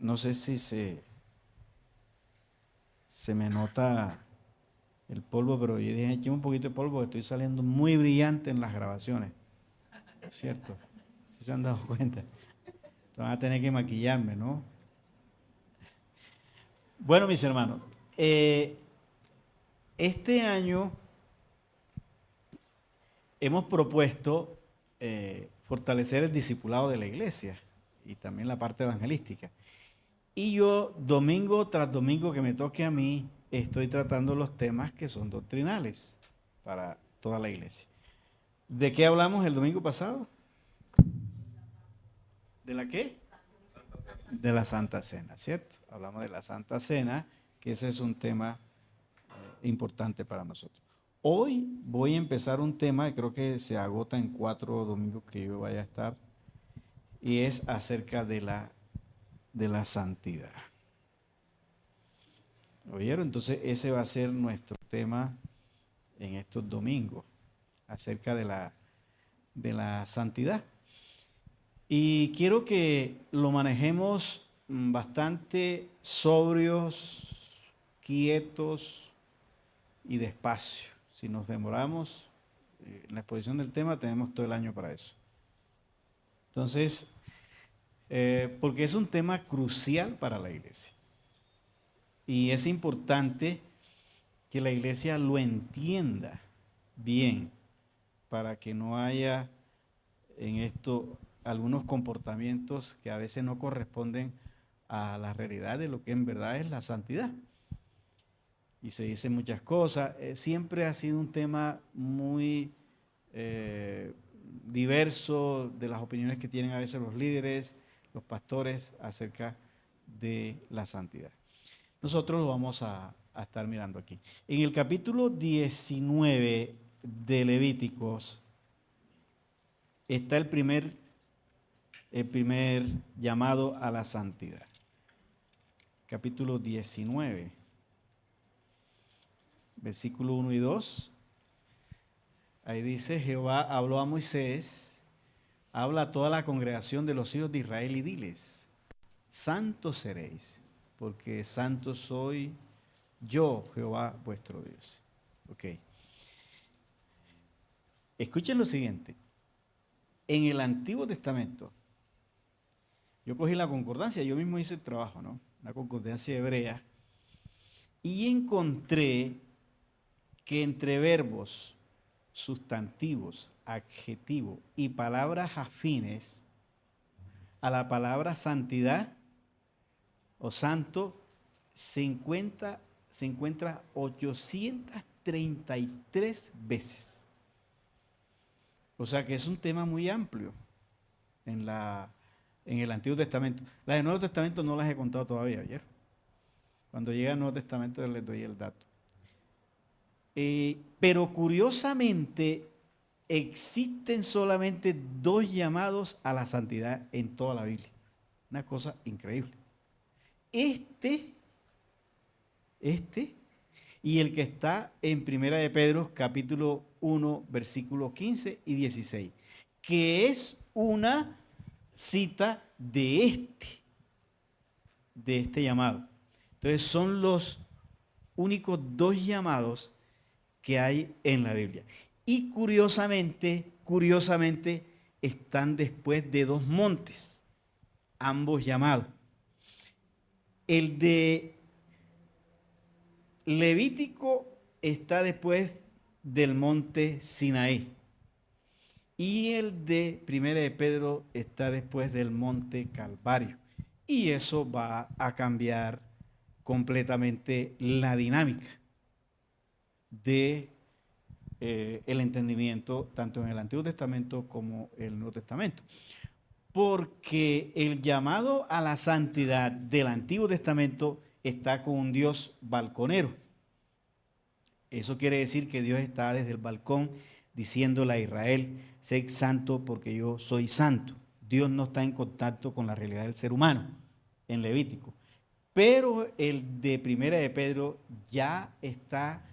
No sé si se me nota el polvo, pero yo dije, eché un poquito de polvo, estoy saliendo muy brillante en las grabaciones. ¿Cierto? Si se han dado cuenta. Entonces van a tener que maquillarme, ¿no? Bueno, mis hermanos, este año hemos propuesto fortalecer el discipulado de la iglesia y también la parte evangelística. Y yo, domingo tras domingo que me toque a mí, estoy tratando los temas que son doctrinales para toda la iglesia. ¿De qué hablamos el domingo pasado? ¿De la qué? De la Santa Cena, ¿cierto? Hablamos de la Santa Cena, que ese es un tema importante para nosotros. Hoy voy a empezar un tema que creo que se agota en 4 domingos que yo vaya a estar, y es acerca de la santidad. ¿Oyeron? Entonces ese va a ser nuestro tema en estos domingos, acerca de la santidad. Y quiero que lo manejemos bastante sobrios, quietos y despacio. Si nos demoramos en la exposición del tema, tenemos todo el año para eso. Entonces, porque es un tema crucial para la iglesia. Y es importante que la iglesia lo entienda bien para que no haya en esto algunos comportamientos que a veces no corresponden a la realidad de lo que en verdad es la santidad. Y se dicen muchas cosas. Siempre ha sido un tema muy diverso de las opiniones que tienen a veces los líderes, los pastores acerca de la santidad. Nosotros lo vamos a estar mirando aquí. En el capítulo 19 de Levíticos está el primer llamado a la santidad. Capítulo 19, versículo 1 y 2. Ahí dice, Jehová habló a Moisés, habla a toda la congregación de los hijos de Israel y diles, santos seréis, porque santo soy yo, Jehová vuestro Dios. Ok. Escuchen lo siguiente. En el Antiguo Testamento, yo cogí la concordancia, yo mismo hice el trabajo, ¿no? La concordancia hebrea, y encontré que entre verbos, sustantivos, adjetivos y palabras afines a la palabra santidad o santo se encuentra 833 veces. O sea que es un tema muy amplio en el Antiguo Testamento. Las del Nuevo Testamento no las he contado todavía ayer. Cuando llega el Nuevo Testamento les doy el dato. Pero curiosamente existen solamente 2 llamados a la santidad en toda la Biblia. Una cosa increíble. Este y el que está en Primera de Pedro, capítulo 1, versículos 15 y 16, que es una cita de este llamado. Entonces son los únicos 2 llamados que hay en la Biblia. Y curiosamente, están después de 2 montes, ambos llamados. El de Levítico está después del monte Sinaí. Y el de Primera de Pedro está después del monte Calvario. Y eso va a cambiar completamente la dinámica de el entendimiento tanto en el Antiguo Testamento como en el Nuevo Testamento. Porque el llamado a la santidad del Antiguo Testamento está con un Dios balconero. Eso quiere decir que Dios está desde el balcón diciéndole a Israel, sé santo porque yo soy santo. Dios no está en contacto con la realidad del ser humano en Levítico. Pero el de Primera de Pedro ya está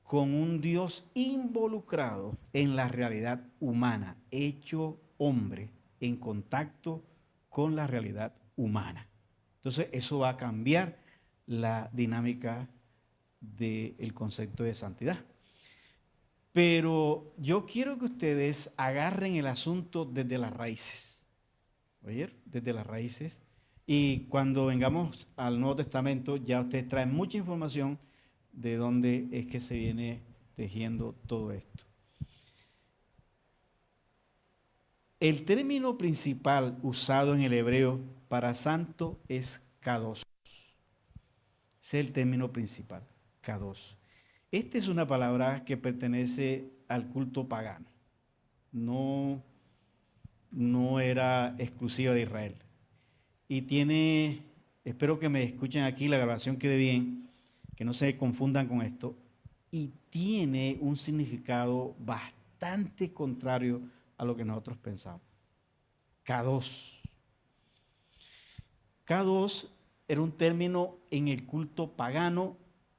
con un Dios involucrado en la realidad humana, hecho hombre, en contacto con la realidad humana. Entonces eso va a cambiar la dinámica del concepto de santidad. Pero yo quiero que ustedes agarren el asunto desde las raíces. ¿Oyeron? Desde las raíces. Y cuando vengamos al Nuevo Testamento, ya ustedes traen mucha información de dónde es que se viene tejiendo todo esto. El término principal usado en el hebreo para santo es kadosh. Ese es el término principal, kadosh. Esta es una palabra que pertenece al culto pagano. No era exclusiva de Israel. Y tiene, espero que me escuchen aquí, la grabación quede bien, que no se confundan con esto, y tiene un significado bastante contrario a lo que nosotros pensamos. Kadosh. Kadosh era un término en el culto pagano,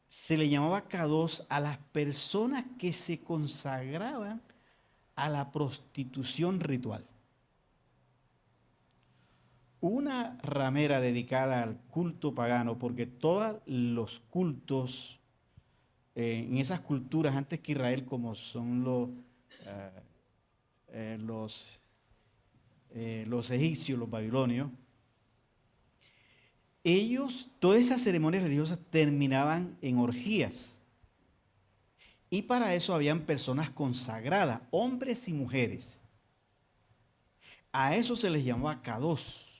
se le llamaba Kadosh a las personas que se consagraban a la prostitución ritual. Una ramera dedicada al culto pagano, porque todos los cultos en esas culturas antes que Israel, como son los egipcios, los babilonios, ellos, todas esas ceremonias religiosas terminaban en orgías. Y para eso habían personas consagradas, hombres y mujeres. A eso se les llamaba kadosh.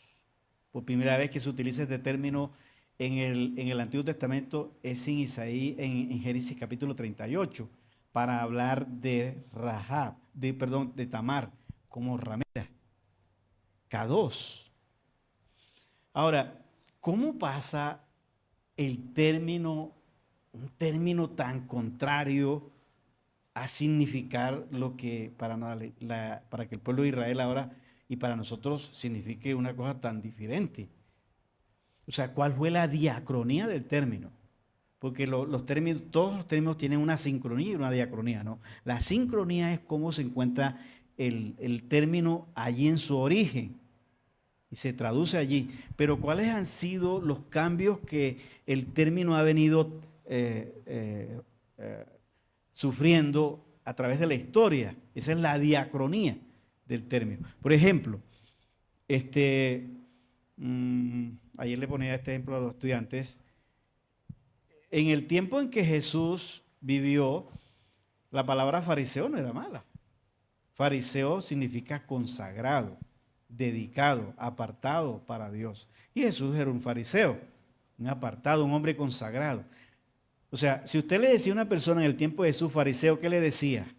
Por primera vez que se utiliza este término en el Antiguo Testamento es en Isaías, en Génesis capítulo 38, para hablar de Rahab, de Tamar, como ramera. Kadosh. Ahora, ¿cómo pasa un término tan contrario a significar lo que para que el pueblo de Israel ahora y para nosotros signifique una cosa tan diferente? O sea, ¿cuál fue la diacronía del término? Porque todos los términos tienen una sincronía y una diacronía, ¿no? La sincronía es cómo se encuentra el término allí en su origen y se traduce allí. Pero ¿cuáles han sido los cambios que el término ha venido sufriendo a través de la historia? Esa es la diacronía del término. Por ejemplo, ayer le ponía este ejemplo a los estudiantes. En el tiempo en que Jesús vivió, la palabra fariseo no era mala. Fariseo significa consagrado, dedicado, apartado para Dios. Y Jesús era un fariseo, un apartado, un hombre consagrado. O sea, si usted le decía a una persona en el tiempo de Jesús fariseo, ¿qué le decía?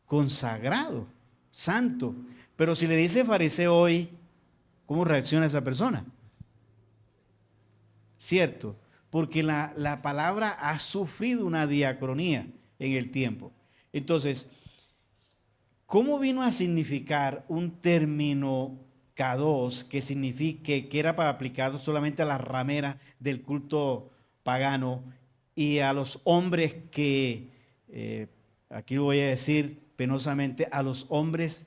Consagrado, santo. Pero si le dice fariseo hoy, ¿cómo reacciona esa persona? Cierto, porque la palabra ha sufrido una diacronía en el tiempo. Entonces, ¿cómo vino a significar un término kadosh que era para aplicado solamente a las rameras del culto pagano y a los hombres aquí lo voy a decir penosamente, a los hombres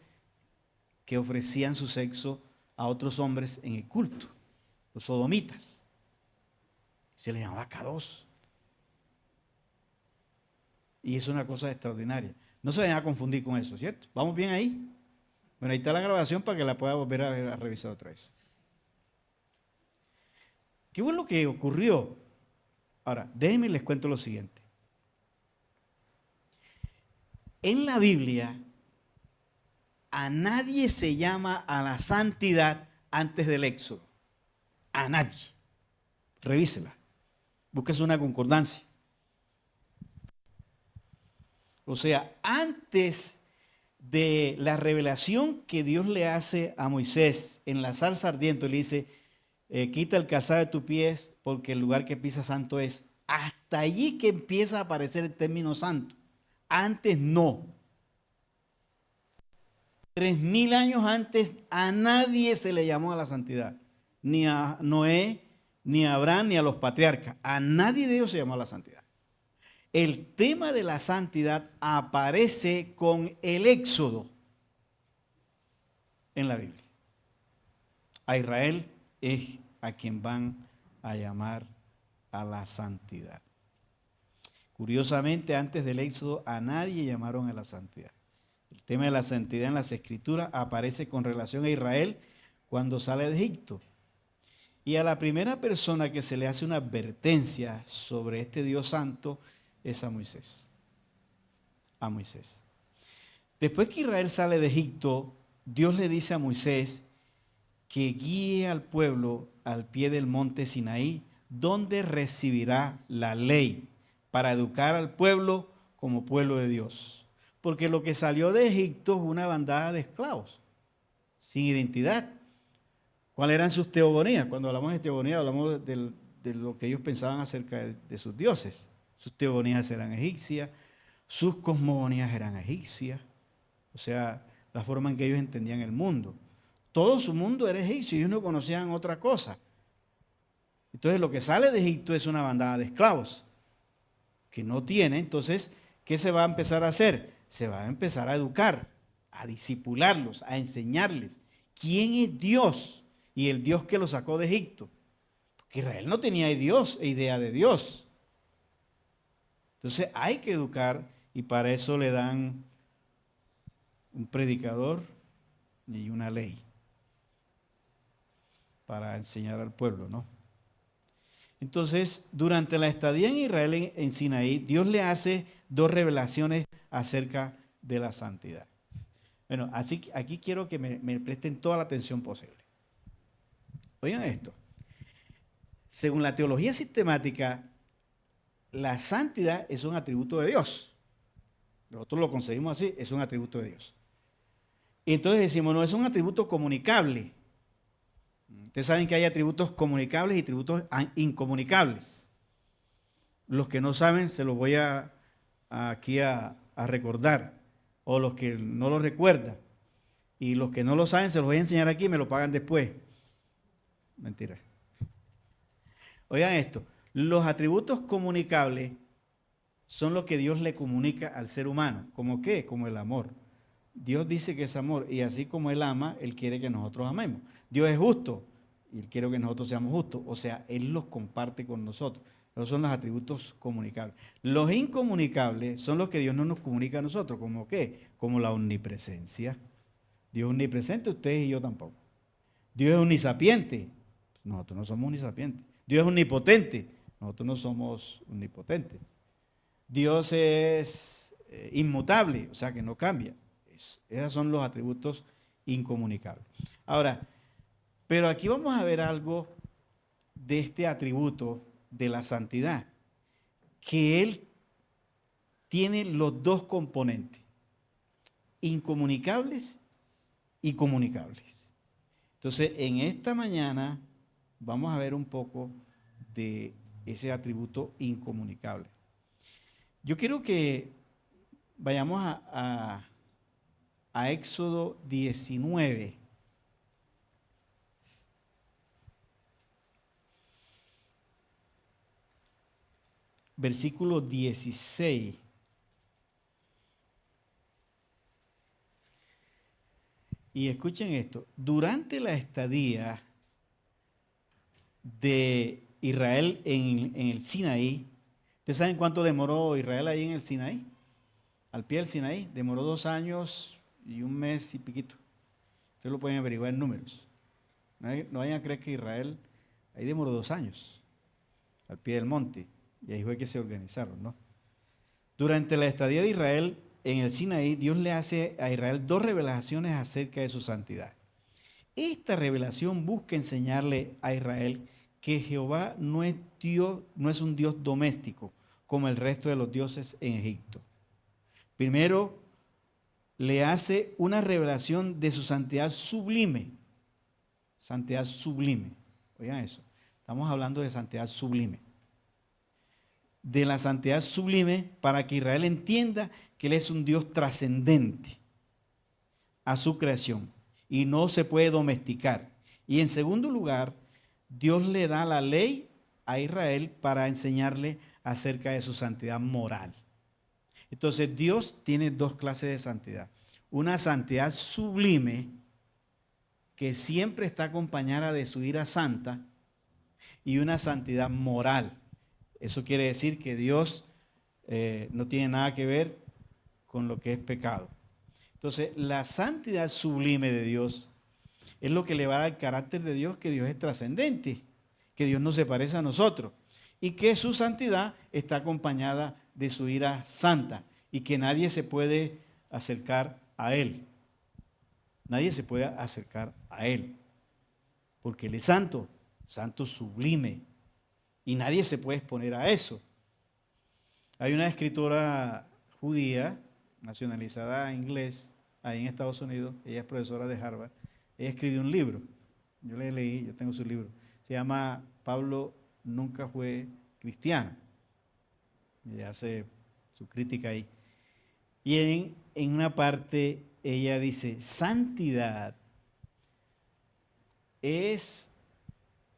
que ofrecían su sexo a otros hombres en el culto, los sodomitas? Se le llamaba kadosh. Y es una cosa extraordinaria. No se vayan a confundir con eso, ¿cierto? ¿Vamos bien ahí? Bueno, ahí está la grabación para que la pueda volver a revisar otra vez. ¿Qué fue lo que ocurrió? Ahora, déjenme les cuento lo siguiente. En la Biblia, a nadie se llama a la santidad antes del Éxodo. A nadie. Revísela. Búsquese una concordancia. O sea, antes de la revelación que Dios le hace a Moisés en la zarza ardiente, le dice, quita el calzado de tus pies porque el lugar que pisas santo es. Hasta allí que empieza a aparecer el término santo. Antes no. 3000 años antes a nadie se le llamó a la santidad. Ni a Noé, ni a Abraham, ni a los patriarcas. A nadie de ellos se llamó a la santidad. El tema de la santidad aparece con el Éxodo en la Biblia. A Israel es a quien van a llamar a la santidad. Curiosamente, antes del Éxodo, a nadie llamaron a la santidad. El tema de la santidad en las Escrituras aparece con relación a Israel cuando sale de Egipto. Y a la primera persona que se le hace una advertencia sobre este Dios santo es a Moisés. A Moisés. Después que Israel sale de Egipto, Dios le dice a Moisés que guíe al pueblo al pie del monte Sinaí, donde recibirá la ley para educar al pueblo como pueblo de Dios. Porque lo que salió de Egipto fue una bandada de esclavos, sin identidad. ¿Cuáles eran sus teogonías? Cuando hablamos de teogonía, hablamos de lo que ellos pensaban acerca de sus dioses. Sus teogonías eran egipcias, sus cosmogonías eran egipcias, o sea, la forma en que ellos entendían el mundo. Todo su mundo era egipcio y ellos no conocían otra cosa. Entonces lo que sale de Egipto es una bandada de esclavos que no tiene. Entonces, ¿qué se va a empezar a hacer? Se va a empezar a educar, a discipularlos, a enseñarles quién es Dios y el Dios que los sacó de Egipto. Porque Israel no tenía idea de Dios. Entonces hay que educar y para eso le dan un predicador y una ley para enseñar al pueblo, ¿no? Entonces, durante la estadía en Israel en Sinaí, Dios le hace dos revelaciones acerca de la santidad. Bueno, así aquí quiero que me presten toda la atención posible. Oigan esto. Según la teología sistemática, la santidad es un atributo de Dios. Nosotros lo concebimos así, es un atributo de Dios. Y entonces decimos, no, es un atributo comunicable. Ustedes saben que hay atributos comunicables y atributos incomunicables. Los que no saben se los voy aquí a recordar, o los que no lo recuerdan. Y los que no lo saben se los voy a enseñar aquí y me lo pagan después. Mentira. Oigan esto, los atributos comunicables son los que Dios le comunica al ser humano. ¿Cómo qué? Como el amor. Dios dice que es amor y así como Él ama, Él quiere que nosotros amemos. Dios es justo y Él quiere que nosotros seamos justos. O sea, Él los comparte con nosotros. Esos son los atributos comunicables. Los incomunicables son los que Dios no nos comunica a nosotros. ¿Cómo qué? Como la omnipresencia. Dios es omnipresente, ustedes y yo tampoco. Dios es omnisapiente. Nosotros no somos omnisapientes. Dios es omnipotente. Nosotros no somos omnipotentes. Dios es inmutable, o sea que no cambia. Esos son los atributos incomunicables. Ahora, pero aquí vamos a ver algo de este atributo de la santidad, que Él tiene los dos componentes, incomunicables y comunicables. Entonces, en esta mañana vamos a ver un poco de ese atributo incomunicable. Yo quiero que vayamos a Éxodo 19. Versículo 16. Y escuchen esto, durante la estadía de Israel en el Sinaí, ¿ustedes saben cuánto demoró Israel ahí en el Sinaí? Al pie del Sinaí, demoró 2 años y 1 mes y piquito. Ustedes lo pueden averiguar en números. No vayan a creer que Israel ahí demoró 2 años, al pie del monte, y ahí fue que se organizaron, ¿no? Durante la estadía de Israel en el Sinaí, Dios le hace a Israel 2 revelaciones acerca de su santidad. Esta revelación busca enseñarle a Israel que Jehová no es un Dios doméstico como el resto de los dioses en Egipto. Primero, le hace una revelación de su santidad sublime. Santidad sublime. Oigan eso. Estamos hablando de santidad sublime. De la santidad sublime para que Israel entienda que Él es un Dios trascendente a su creación y no se puede domesticar. Y en segundo lugar, Dios le da la ley a Israel para enseñarle acerca de su santidad moral. Entonces Dios tiene 2 clases de santidad. Una santidad sublime que siempre está acompañada de su ira santa y una santidad moral. Eso quiere decir que Dios no tiene nada que ver con lo que es pecado. Entonces, la santidad sublime de Dios es lo que le va a dar el carácter de Dios, que Dios es trascendente, que Dios no se parece a nosotros y que su santidad está acompañada de su ira santa y que nadie se puede acercar a Él. Nadie se puede acercar a Él, porque Él es santo, santo sublime, y nadie se puede exponer a eso. Hay una escritora judía, nacionalizada en inglés, ahí en Estados Unidos, ella es profesora de Harvard, ella escribió un libro, yo le leí, yo tengo su libro, se llama Pablo nunca fue cristiano, ella hace su crítica ahí. Y en una parte ella dice, santidad es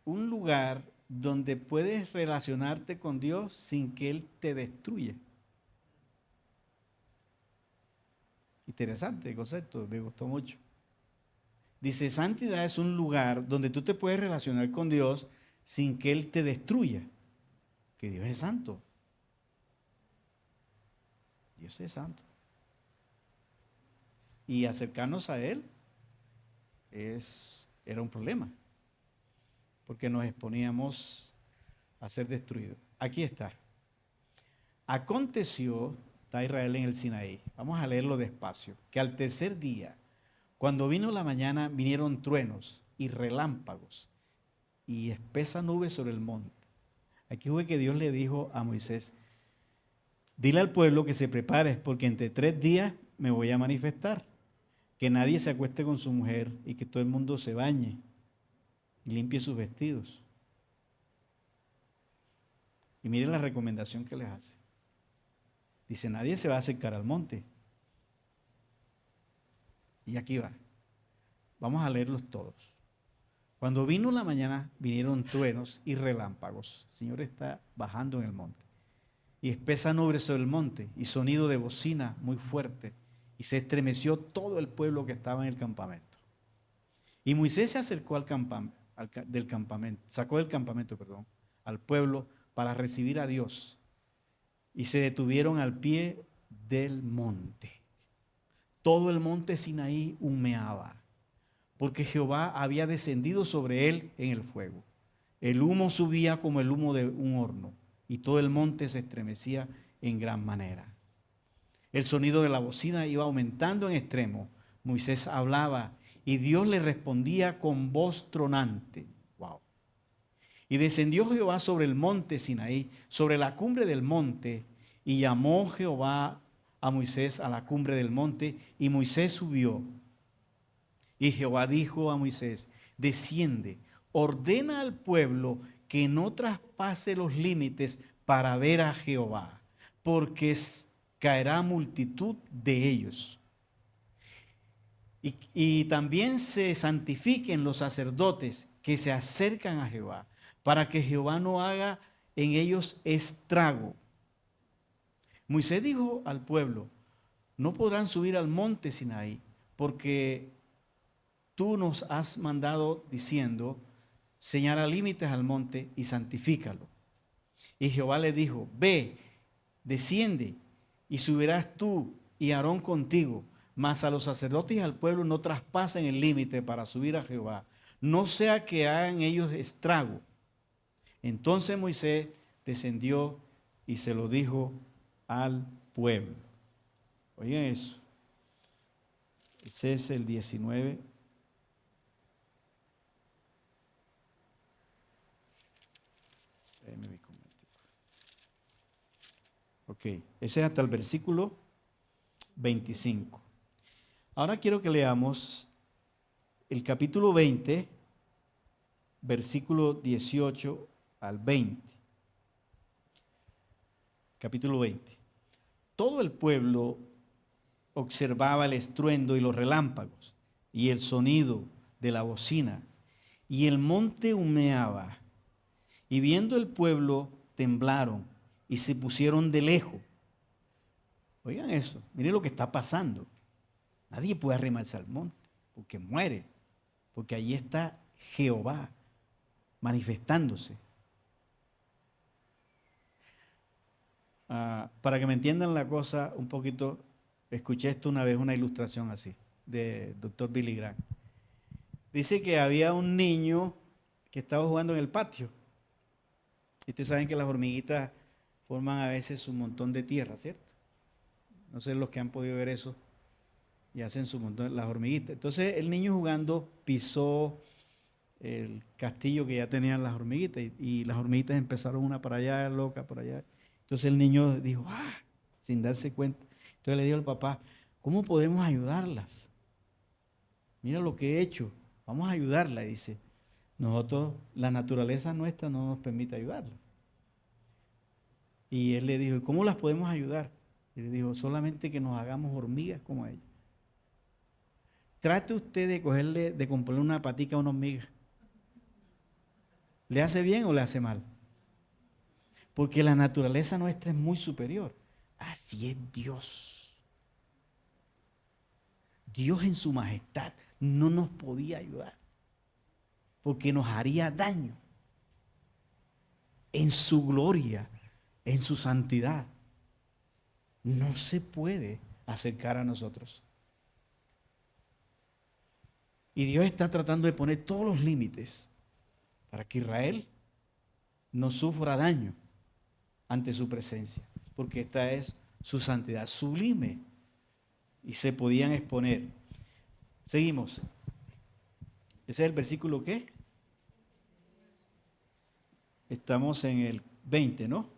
un lugar donde puedes relacionarte con Dios sin que Él te destruya. Interesante el concepto, me gustó mucho. Dice, santidad es un lugar donde tú te puedes relacionar con Dios sin que Él te destruya. Que Dios es santo. Dios es santo. Y acercarnos a Él era un problema, porque nos exponíamos a ser destruidos. Aquí está. Aconteció, está Israel en el Sinaí, vamos a leerlo despacio, que al tercer día, cuando vino la mañana, vinieron truenos y relámpagos y espesa nube sobre el monte. Aquí fue que Dios le dijo a Moisés, dile al pueblo que se prepare, porque entre 3 días me voy a manifestar. Que nadie se acueste con su mujer y que todo el mundo se bañe y limpie sus vestidos. Y miren la recomendación que les hace. Dice, nadie se va a acercar al monte. Y aquí va. Vamos a leerlos todos. Cuando vino la mañana, vinieron truenos y relámpagos. El Señor está bajando en el monte. Y espesa nube sobre el monte y sonido de bocina muy fuerte. Y se estremeció todo el pueblo que estaba en el campamento. Y Moisés se acercó sacó del campamento, al pueblo para recibir a Dios. Y se detuvieron al pie del monte. Todo el monte Sinaí humeaba, porque Jehová había descendido sobre él en el fuego. El humo subía como el humo de un horno, y todo el monte se estremecía en gran manera. El sonido de la bocina iba aumentando en extremo. Moisés hablaba y Dios le respondía con voz tronante. Wow. Y descendió Jehová sobre el monte Sinaí, sobre la cumbre del monte, y llamó Jehová a Moisés a la cumbre del monte, y Moisés subió. Y Jehová dijo a Moisés, desciende, ordena al pueblo que no traspase los límites para ver a Jehová, porque caerá multitud de ellos. Y también se santifiquen los sacerdotes que se acercan a Jehová, para que Jehová no haga en ellos estrago. Moisés dijo al pueblo, no podrán subir al monte Sinaí, porque tú nos has mandado diciendo, señala límites al monte y santifícalo. Y Jehová le dijo, ve, desciende, y subirás tú y Aarón contigo, mas a los sacerdotes y al pueblo no traspasen el límite para subir a Jehová, no sea que hagan ellos estrago. Entonces Moisés descendió y se lo dijo al pueblo. Oigan eso. Ese es el 19. Ok, ese es hasta el versículo 25. Ahora quiero que leamos el capítulo 20, versículo 18 al 20. Capítulo 20. Todo el pueblo observaba el estruendo y los relámpagos y el sonido de la bocina, y el monte humeaba. Y viendo el pueblo, temblaron y se pusieron de lejos. Oigan eso, miren lo que está pasando. Nadie puede arrimarse al monte porque muere, porque allí está Jehová manifestándose. Para que me entiendan la cosa un poquito, escuché esto una vez, una ilustración así, de Dr. Billy Graham. Dice que había un niño que estaba jugando en el patio. Y ustedes saben que las hormiguitas forman a veces un montón de tierra, ¿cierto? No sé los que han podido ver eso. Y hacen su montón, las hormiguitas. Entonces el niño jugando pisó el castillo que ya tenían las hormiguitas y las hormiguitas empezaron una para allá, loca por allá. Entonces el niño dijo, sin darse cuenta. Entonces le dijo al papá, ¿cómo podemos ayudarlas? Mira lo que he hecho, vamos a ayudarla. Y dice, nosotros, la naturaleza nuestra no nos permite ayudarlas. Y él le dijo, ¿y cómo las podemos ayudar? Y le dijo, solamente que nos hagamos hormigas como ellas. Trate usted de componerle una patica a una hormiga. ¿Le hace bien o le hace mal? Porque la naturaleza nuestra es muy superior. Así es Dios. Dios en su majestad no nos podía ayudar porque nos haría daño. En su gloria, en su santidad, no se puede acercar a nosotros. Y Dios está tratando de poner todos los límites para que Israel no sufra daño ante su presencia, porque esta es su santidad sublime y se podían exponer. Seguimos. Ese es el versículo ¿qué? Estamos en el 20, ¿no?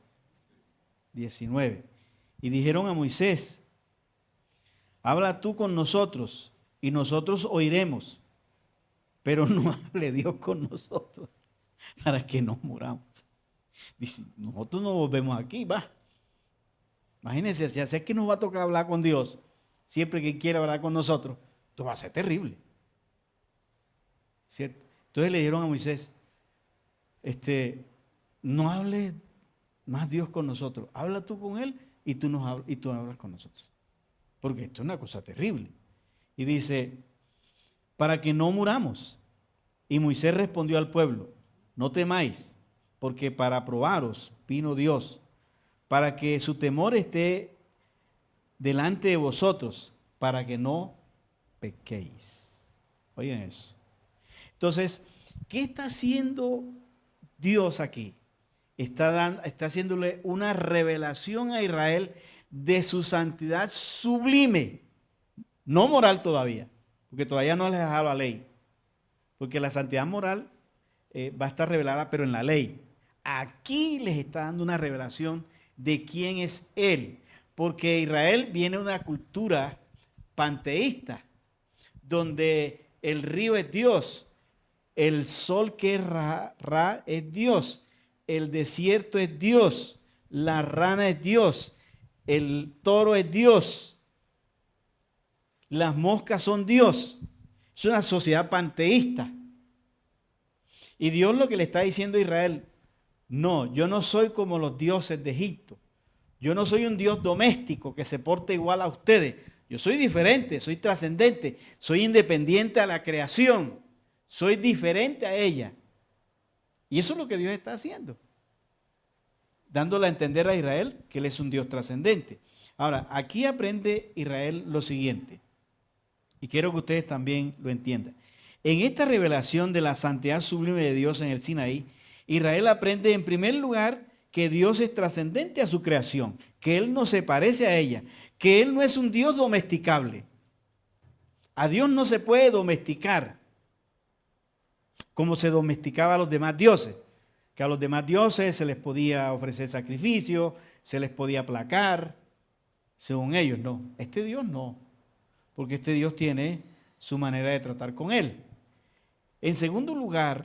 19. Y dijeron a Moisés, habla tú con nosotros y nosotros oiremos, pero no hable Dios con nosotros para que no muramos. Dice, nosotros no volvemos aquí, va. Imagínense, si es que nos va a tocar hablar con Dios, siempre que quiera hablar con nosotros, esto va a ser terrible. ¿Cierto? Entonces le dijeron a Moisés, no hables más Dios con nosotros, habla tú con él y tú hablas con nosotros. Porque esto es una cosa terrible. Y dice, para que no muramos. Y Moisés respondió al pueblo, no temáis, porque para probaros vino Dios, para que su temor esté delante de vosotros, para que no pequéis. Oigan eso. Entonces, ¿qué está haciendo Dios aquí? Está haciéndole una revelación a Israel de su santidad sublime, no moral todavía, porque todavía no les ha dejado la ley, porque la santidad moral va a estar revelada, pero en la ley. Aquí les está dando una revelación de quién es Él, porque Israel viene de una cultura panteísta, donde el río es Dios, el sol que es Ra es Dios, el desierto es Dios, la rana es Dios, el toro es Dios, las moscas son Dios. Es una sociedad panteísta. Y Dios lo que le está diciendo a Israel, no, yo no soy como los dioses de Egipto. Yo no soy un Dios doméstico que se porte igual a ustedes. Yo soy diferente, soy trascendente, soy independiente a la creación, soy diferente a ella. Y eso es lo que Dios está haciendo, dándole a entender a Israel que Él es un Dios trascendente. Ahora, aquí aprende Israel lo siguiente, y quiero que ustedes también lo entiendan. En esta revelación de la santidad sublime de Dios en el Sinaí, Israel aprende en primer lugar que Dios es trascendente a su creación, que Él no se parece a ella, que Él no es un Dios domesticable. A Dios no se puede domesticar como se domesticaba a los demás dioses, que a los demás dioses se les podía ofrecer sacrificio, se les podía aplacar, según ellos, no. Este Dios no, porque este Dios tiene su manera de tratar con Él. En segundo lugar,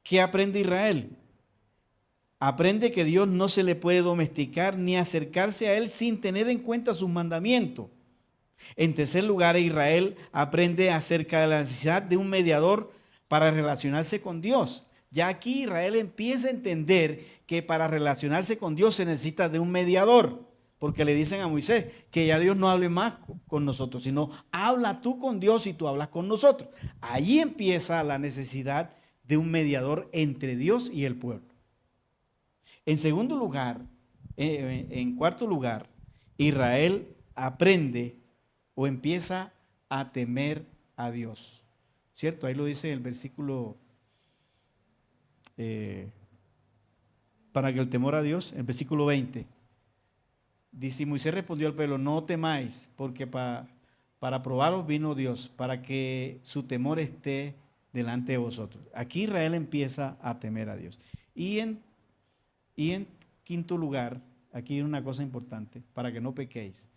¿qué aprende Israel? Aprende que Dios no se le puede domesticar ni acercarse a Él sin tener en cuenta sus mandamientos. En tercer lugar, Israel aprende acerca de la necesidad de un mediador para relacionarse con Dios. Ya aquí Israel empieza a entender que para relacionarse con Dios se necesita de un mediador, porque le dicen a Moisés que ya Dios no hable más con nosotros, sino habla tú con Dios y tú hablas con nosotros. Allí empieza la necesidad de un mediador entre Dios y el pueblo. En segundo lugar, En cuarto lugar, Israel aprende o empieza a temer a Dios. ¿Cierto? Ahí lo dice el versículo, eh, para que el temor a Dios, el versículo 20. Dice, Moisés respondió al pueblo, no temáis, porque para probaros vino Dios, para que su temor esté delante de vosotros. Aquí Israel empieza a temer a Dios. Y en quinto lugar, aquí hay una cosa importante, para que no pequéis.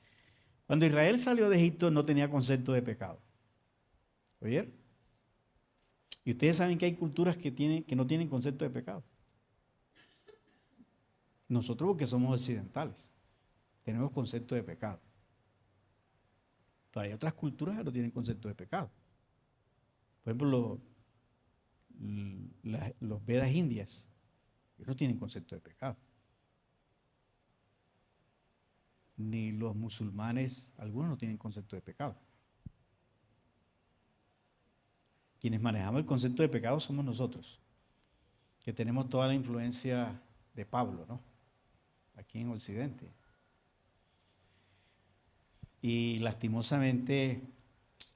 Cuando Israel salió de Egipto no tenía concepto de pecado. ¿Oyeron? Y ustedes saben que hay culturas que no tienen concepto de pecado. Nosotros porque somos occidentales, tenemos concepto de pecado. Pero hay otras culturas que no tienen concepto de pecado. Por ejemplo, los Vedas indias, ellos no tienen concepto de pecado. Ni los musulmanes, algunos no tienen concepto de pecado. Quienes manejamos el concepto de pecado somos nosotros, que tenemos toda la influencia de Pablo, ¿no? Aquí en Occidente. Y lastimosamente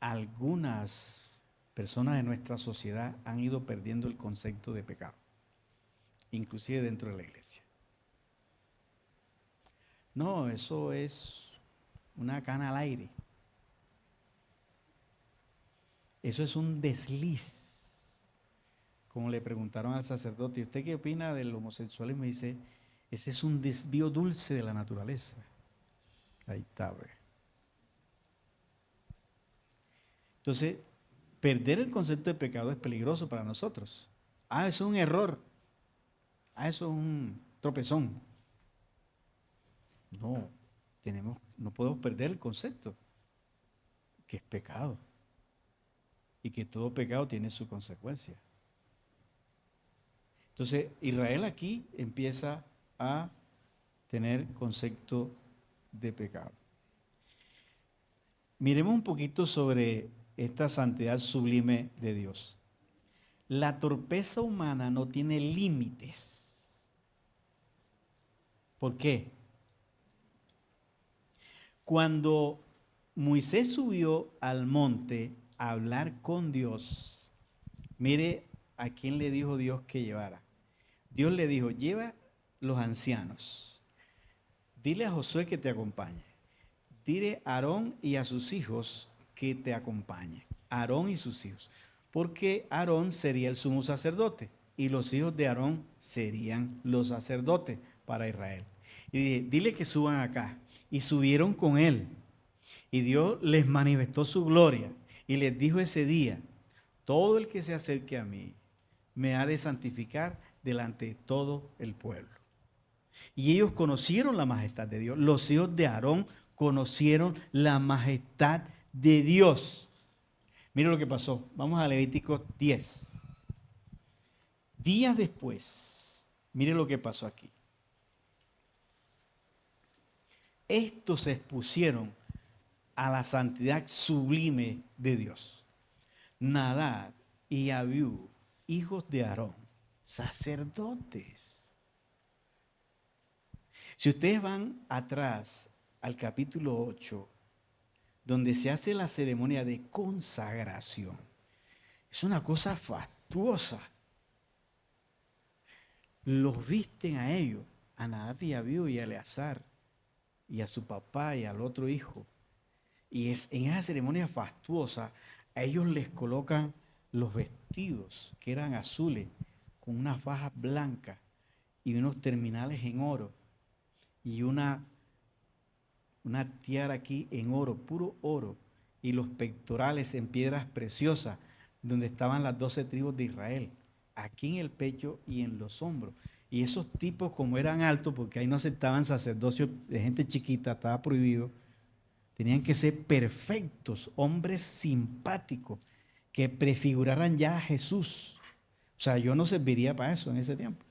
algunas personas de nuestra sociedad han ido perdiendo el concepto de pecado, inclusive dentro de la iglesia. No, eso es una cana al aire. Eso es un desliz. Como le preguntaron al sacerdote, ¿y usted qué opina del homosexualismo? Y dice, ese es un desvío dulce de la naturaleza. Ahí está, ve. Entonces, perder el concepto de pecado es peligroso para nosotros. Ah, eso es un error. Ah, eso es un tropezón. No, no podemos perder el concepto, que es pecado. Y que todo pecado tiene su consecuencia. Entonces, Israel aquí empieza a tener concepto de pecado. Miremos un poquito sobre esta santidad sublime de Dios. La torpeza humana no tiene límites. ¿Por qué? Cuando Moisés subió al monte a hablar con Dios, mire a quién le dijo Dios que llevara. Dios le dijo, lleva los ancianos. Dile a Josué que te acompañe. Dile a Aarón y a sus hijos que te acompañen. Aarón y sus hijos. Porque Aarón sería el sumo sacerdote y los hijos de Aarón serían los sacerdotes para Israel. Y dile que suban acá. Y subieron con él. Y Dios les manifestó su gloria. Y les dijo ese día, todo el que se acerque a mí me ha de santificar delante de todo el pueblo. Y ellos conocieron la majestad de Dios. Los hijos de Aarón conocieron la majestad de Dios. Mire lo que pasó. Vamos a Levítico 10. Días después, mire lo que pasó aquí. Estos se expusieron a la santidad sublime de Dios. Nadab y Abiú, hijos de Aarón, sacerdotes. Si ustedes van atrás al capítulo 8, donde se hace la ceremonia de consagración, es una cosa fastuosa. Los visten a ellos, a Nadab y a Abiú y a Eleazar, y a su papá y al otro hijo. Y en esa ceremonia fastuosa, a ellos les colocan los vestidos que eran azules, con unas fajas blancas y unos terminales en oro, y una tiara aquí en oro, puro oro, y los pectorales en piedras preciosas, donde estaban las 12 tribus de Israel, aquí en el pecho y en los hombros. Y esos tipos, como eran altos, porque ahí no aceptaban sacerdocio de gente chiquita, estaba prohibido, tenían que ser perfectos, hombres simpáticos, que prefiguraran ya a Jesús. O sea, yo no serviría para eso en ese tiempo.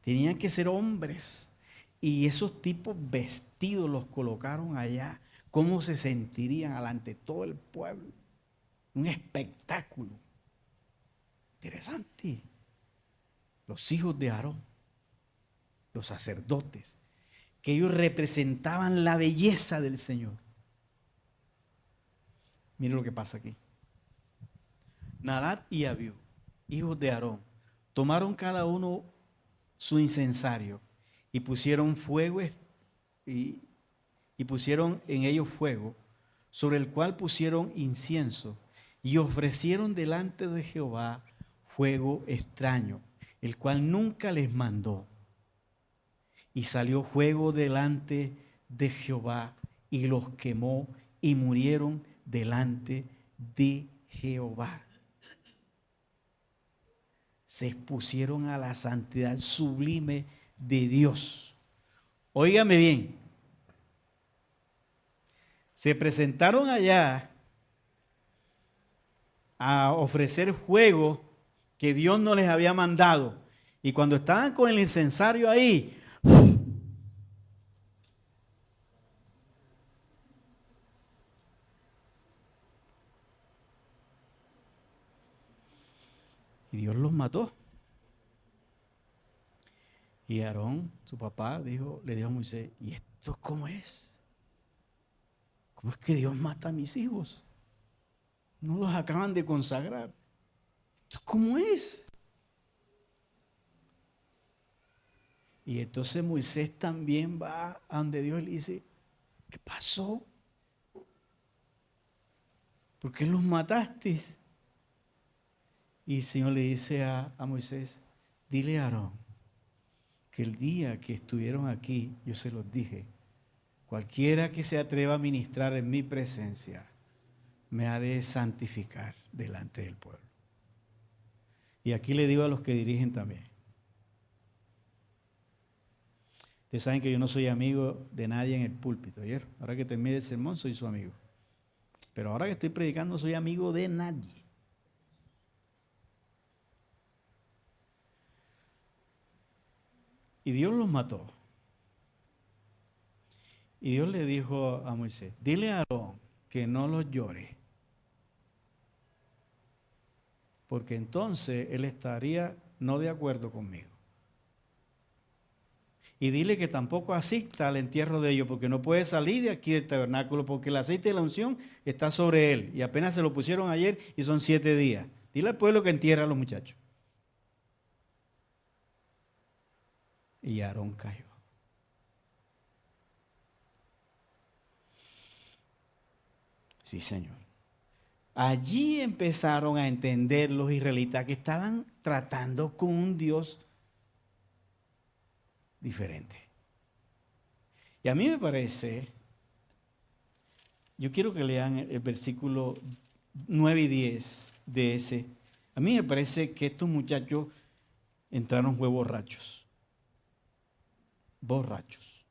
Tenían que ser hombres. Y esos tipos vestidos los colocaron allá. ¿Cómo se sentirían delante de todo el pueblo? Un espectáculo. Interesante. Los hijos de Aarón. los sacerdotes, que ellos representaban la belleza del Señor. Mire lo que pasa aquí. Nadab y Abiú, hijos de Aarón, tomaron cada uno su incensario y pusieron fuego y pusieron en ellos fuego, sobre el cual pusieron incienso, y ofrecieron delante de Jehová fuego extraño, el cual nunca les mandó. Y salió fuego delante de Jehová, y los quemó, y murieron delante de Jehová. Se expusieron a la santidad sublime de Dios. Óigame bien. Se presentaron allá a ofrecer fuego que Dios no les había mandado. Y cuando estaban con el incensario ahí, y Dios los mató. Y Aarón, su papá, le dijo a Moisés, ¿y esto cómo es? ¿Cómo es que Dios mata a mis hijos? No los acaban de consagrar. ¿Esto cómo es? Y entonces Moisés también va a donde Dios le dice, ¿qué pasó? ¿Por qué los mataste? Y el Señor le dice a Moisés, dile a Aarón que el día que estuvieron aquí, yo se los dije, cualquiera que se atreva a ministrar en mi presencia, me ha de santificar delante del pueblo. Y aquí le digo a los que dirigen también. Ustedes saben que yo no soy amigo de nadie en el púlpito. ¿Oyeron? Ahora que termine el sermón soy su amigo. Pero ahora que estoy predicando soy amigo de nadie. Y Dios los mató. Y Dios le dijo a Moisés, dile a Aarón que no los llore. Porque entonces él estaría no de acuerdo conmigo. Y dile que tampoco asista al entierro de ellos, porque no puede salir de aquí del tabernáculo, porque el aceite de la unción está sobre él. Y apenas se lo pusieron ayer y son 7 días. Dile al pueblo que entierra a los muchachos. Y Aarón cayó. Sí, Señor. Allí empezaron a entender los israelitas que estaban tratando con un Dios diferente. Y a mí me parece, yo quiero que lean el versículo 9 y 10 de ese. A mí me parece que estos muchachos entraron fue borrachos. Borrachos.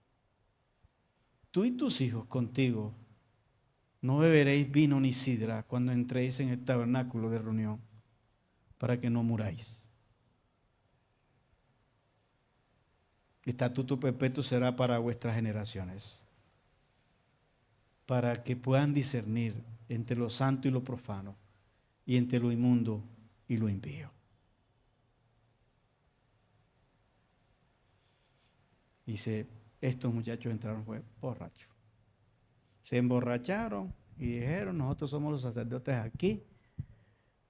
Tú y tus hijos contigo no beberéis vino ni sidra cuando entréis en el tabernáculo de reunión, para que no muráis. Estatuto perpetuo será para vuestras generaciones, para que puedan discernir entre lo santo y lo profano, y entre lo inmundo y lo impío. Dice, estos muchachos entraron fue borrachos. Se emborracharon y dijeron, nosotros somos los sacerdotes aquí,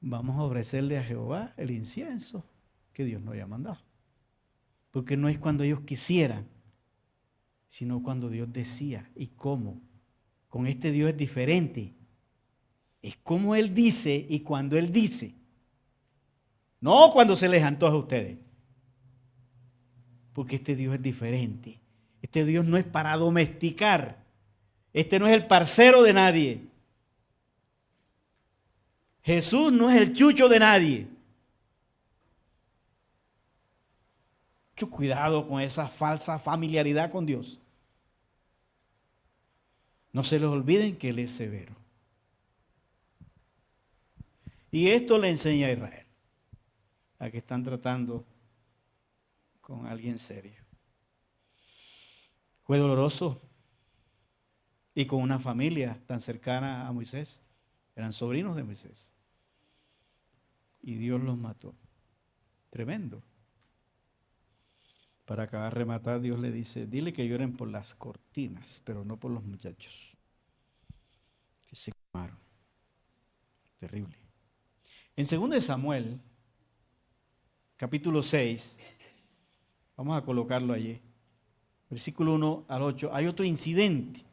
vamos a ofrecerle a Jehová el incienso que Dios nos había mandado. Porque no es cuando ellos quisieran, sino cuando Dios decía. ¿Y cómo? Con este Dios es diferente. Es como Él dice y cuando Él dice. No cuando se les antoja a ustedes. Porque este Dios es diferente. Este Dios no es para domesticar. Este no es el parcero de nadie. Jesús no es el chucho de nadie. Mucho cuidado con esa falsa familiaridad con Dios. No se les olviden que Él es severo. Y esto le enseña a Israel, a que están tratando con alguien serio. Fue doloroso y con una familia tan cercana a Moisés. Eran sobrinos de Moisés. Y Dios los mató. Tremendo. Para acabar de rematar, Dios le dice, dile que lloren por las cortinas, pero no por los muchachos que se quemaron. Terrible. En 2 de Samuel, capítulo 6, vamos a colocarlo allí, versículo 1 al 8, hay otro incidente.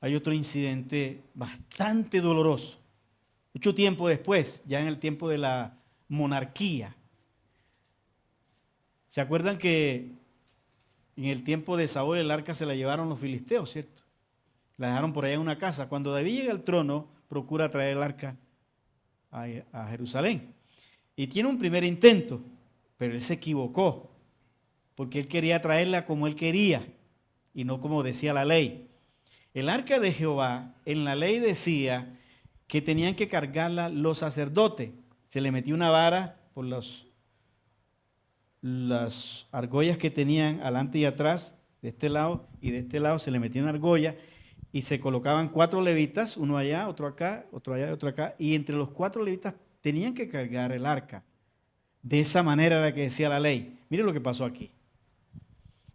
Hay otro incidente bastante doloroso. Mucho tiempo después, ya en el tiempo de la monarquía. ¿Se acuerdan que en el tiempo de Saúl el arca se la llevaron los filisteos, cierto? La dejaron por allá en una casa. Cuando David llega al trono, procura traer el arca a Jerusalén. Y tiene un primer intento, pero él se equivocó, porque él quería traerla como él quería y no como decía la ley. El arca de Jehová, en la ley decía que tenían que cargarla los sacerdotes. Se le metió una vara por las argollas que tenían adelante y atrás, de este lado y de este lado se le metía una argolla y se colocaban 4 levitas, uno allá, otro acá, otro allá y otro acá, y entre los 4 levitas tenían que cargar el arca. De esa manera era que decía la ley. Mire lo que pasó aquí.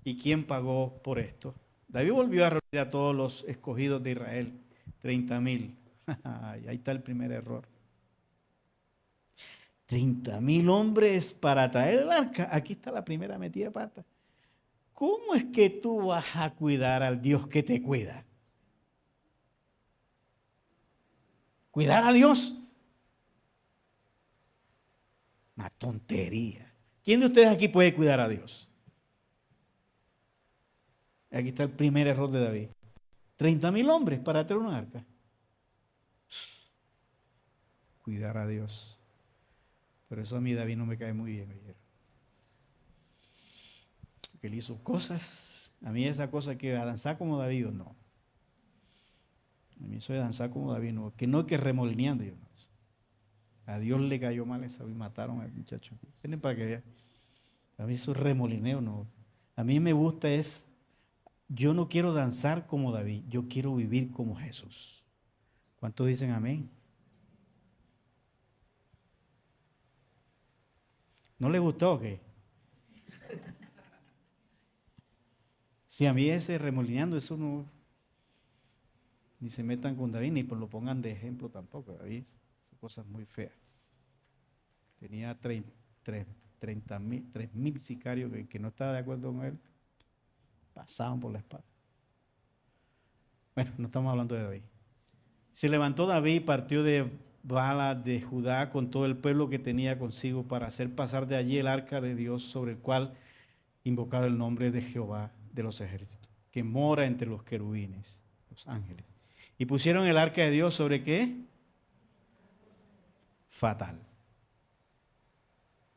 ¿Y quién pagó por esto? David volvió a reunir a todos los escogidos de Israel, 30,000. Ahí está el primer error. 30,000 hombres para traer el arca. Aquí está la primera metida de pata. ¿Cómo es que tú vas a cuidar al Dios que te cuida? ¿Cuidar a Dios? Una tontería. ¿Quién de ustedes aquí puede cuidar a Dios? Aquí está el primer error de David. 30,000 hombres para traer un arca. Cuidar a Dios. Pero eso a mí David no me cae muy bien ayer. Porque él hizo cosas. A mí esa cosa que a danzar como David, no. A mí eso de danzar como David, no. Que no, que remolineando. Yo, no. A Dios le cayó mal esa y mataron al muchacho. Tienen para que vean. A mí eso remolineo, no. A mí me gusta es, yo no quiero danzar como David, yo quiero vivir como Jesús. ¿Cuántos dicen amén? ¿No le gustó o qué? Si a mí ese remolineando, eso no, ni se metan con David, ni lo pongan de ejemplo tampoco. David, son cosas muy feas. Tenía 3,000 sicarios que no estaban de acuerdo con él, pasaban por la espada. Bueno, no estamos hablando de David. Se levantó David y partió de Bala de Judá con todo el pueblo que tenía consigo para hacer pasar de allí el arca de Dios sobre el cual invocado el nombre de Jehová de los ejércitos, que mora entre los querubines, los ángeles. Y pusieron el arca de Dios sobre ¿qué? Fatal.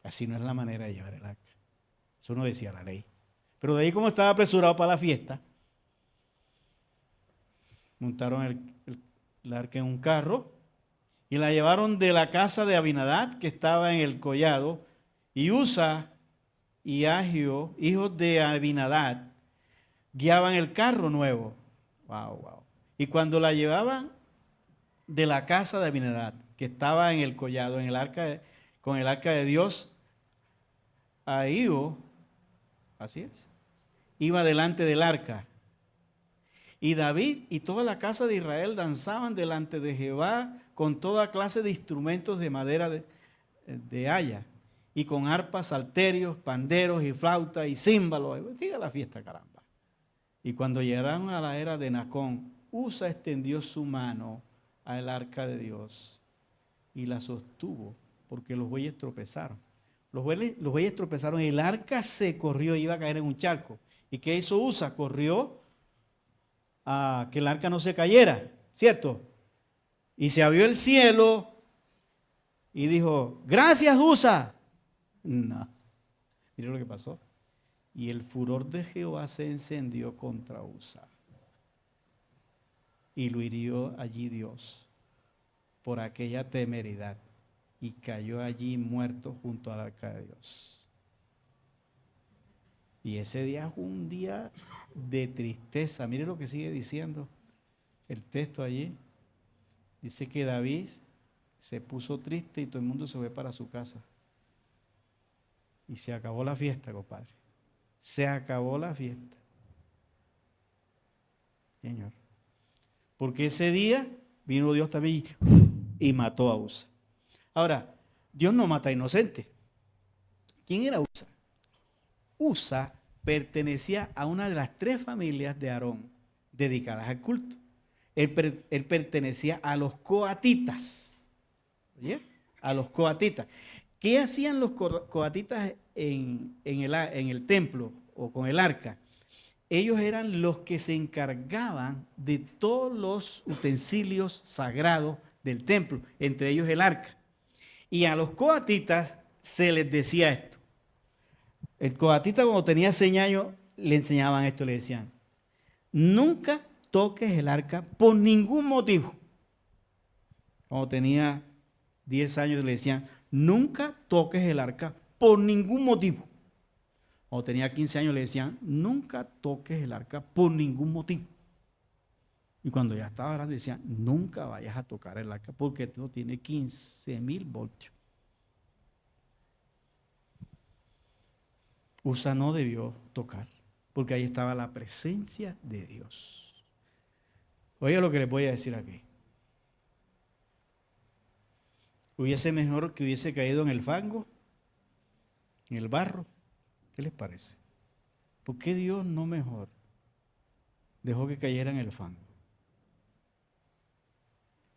Así no es la manera de llevar el arca. Eso no decía la ley. Pero de ahí como estaba apresurado para la fiesta, montaron el arca en un carro y la llevaron de la casa de Abinadab, que estaba en el collado, y Usa y Agio, hijos de Abinadab, guiaban el carro nuevo. Wow, wow. Y cuando la llevaban de la casa de Abinadab, que estaba en el collado, en el arca con el arca de Dios, Ahío, así es, iba delante del arca. Y David y toda la casa de Israel danzaban delante de Jehová con toda clase de instrumentos de madera de haya, y con arpas, salterios, panderos y flautas y címbalos. Diga la fiesta, caramba. Y cuando llegaron a la era de Nacón, Usa extendió su mano al arca de Dios y la sostuvo, porque los bueyes tropezaron. Los bueyes tropezaron y el arca se corrió, iba a caer en un charco. ¿Y qué hizo Usa? Corrió a que el arca no se cayera, ¿cierto? Y se abrió el cielo y dijo, gracias Usa. No, mire lo que pasó. Y el furor de Jehová se encendió contra Usa. Y lo hirió allí Dios por aquella temeridad. Y cayó allí muerto junto al arca de Dios. Y ese día fue un día de tristeza. Mire lo que sigue diciendo el texto allí. Dice que David se puso triste y todo el mundo se fue para su casa. Y se acabó la fiesta, compadre. Se acabó la fiesta. Señor. Porque ese día vino Dios también y mató a Usa. Ahora, Dios no mata a inocentes. ¿Quién era Usa? Usa pertenecía a una de las 3 familias de Aarón dedicadas al culto. Él pertenecía a los coatitas. ¿Oye? A los coatitas. ¿Qué hacían los coatitas en el templo o con el arca? Ellos eran los que se encargaban de todos los utensilios sagrados del templo, entre ellos el arca. Y a los coatitas se les decía esto. El coatita cuando tenía 6 años le enseñaban esto, le decían, nunca toques el arca por ningún motivo. Cuando tenía 10 años le decían, nunca toques el arca por ningún motivo. Cuando tenía 15 años le decían, nunca toques el arca por ningún motivo. Y cuando ya estaba grande decían, nunca vayas a tocar el arca porque no tiene 15.000 voltios. Usa no debió tocar, porque ahí estaba la presencia de Dios. Oiga lo que les voy a decir aquí. Hubiese mejor que hubiese caído en el fango, en el barro. ¿Qué les parece? ¿Por qué Dios no mejor dejó que cayera en el fango?